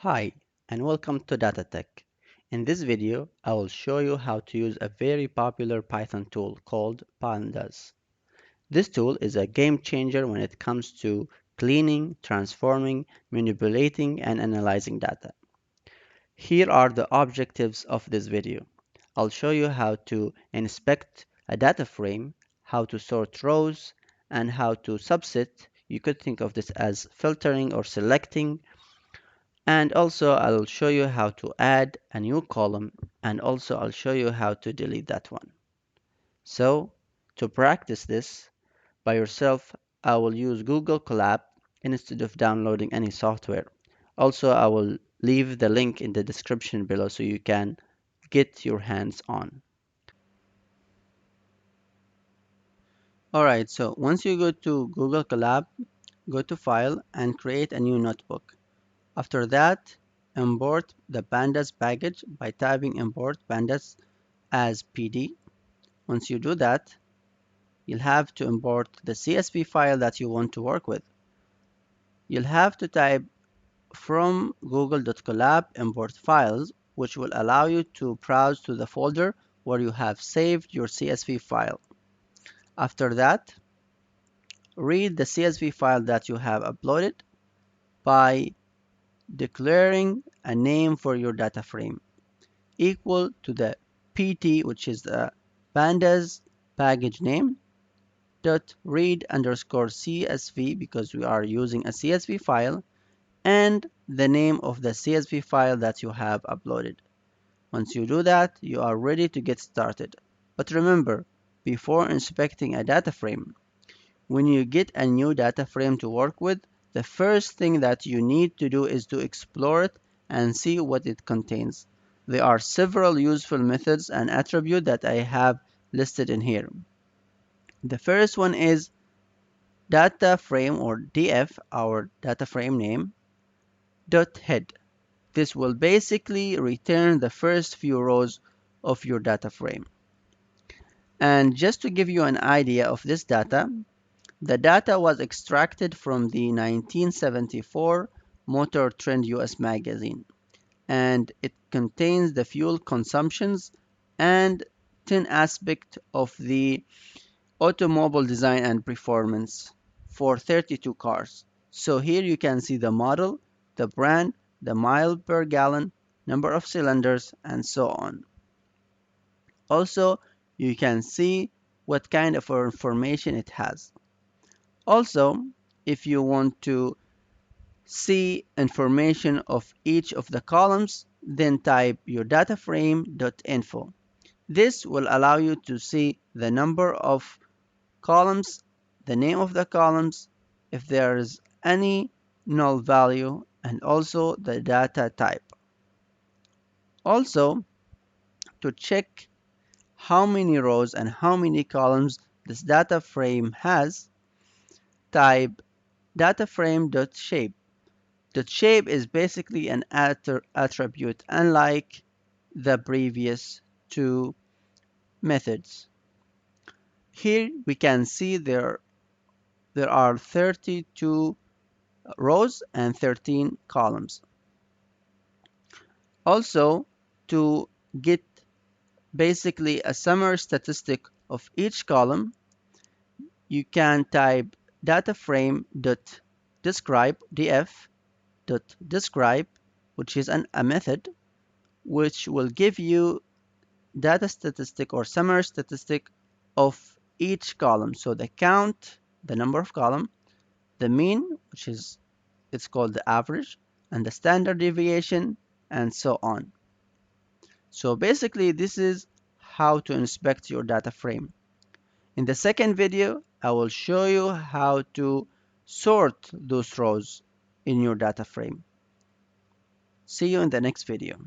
Hi, and welcome to Data Tech. In this video, I will show you how to use a very popular Python tool called Pandas. This tool is a game changer when it comes to cleaning, transforming, manipulating, and analyzing data. Here are the objectives of this video. I'll show you how to inspect a data frame, how to sort rows, and how to subset. You could think of this as filtering or selecting, and also I'll show you how to add a new column, and also I'll show you how to delete that one. So to practice this by yourself, I will use Google Colab instead of downloading any software. Also, I will leave the link in the description below so you can get your hands on. Alright, so once you go to Google Colab, go to File and create a new notebook. After that, import the pandas package by typing import pandas as PD. Once you do that, you'll have to import the CSV file that you want to work with. You'll have to type from google.colab import files, which will allow you to browse to the folder where you have saved your CSV file. After that, read the CSV file that you have uploaded by declaring a name for your data frame equal to the PT, which is the pandas package name, dot read underscore CSV, because we are using a CSV file, and the name of the CSV file that you have uploaded. Once you do that, you are ready to get started. But remember, before inspecting a data frame, when you get a new data frame to work with, the first thing that you need to do is to explore it and see what it contains. There are several useful methods and attributes that I have listed in here. The first one is data frame, or DF, our data frame name, dot head. This will basically return the first few rows of your data frame. And just to give you an idea of this data, the data was extracted from the 1974 Motor Trend US magazine, and it contains the fuel consumptions and 10 aspects of the automobile design and performance for 32 cars. So here you can see the model, the brand, the mile per gallon, number of cylinders, and so on. Also, you can see what kind of information it has. Also, if you want to see information of each of the columns, then type your data frame.info. This will allow you to see the number of columns, the name of the columns, if there is any null value, and also the data type. Also, to check how many rows and how many columns this data frame has, type dataframe.shape. The shape is basically an attribute, unlike the previous two methods. Here we can see there are 32 rows and 13 columns. Also, to get basically a summary statistic of each column, you can type dataframe.describe, df.describe, which is a method which will give you data statistic or summary statistic of each column. So the count, the number of column, the mean, which is it's called the average, and the standard deviation, and so on. So basically this is how to inspect your data frame. In the second video, I will show you how to sort those rows in your data frame. See you in the next video.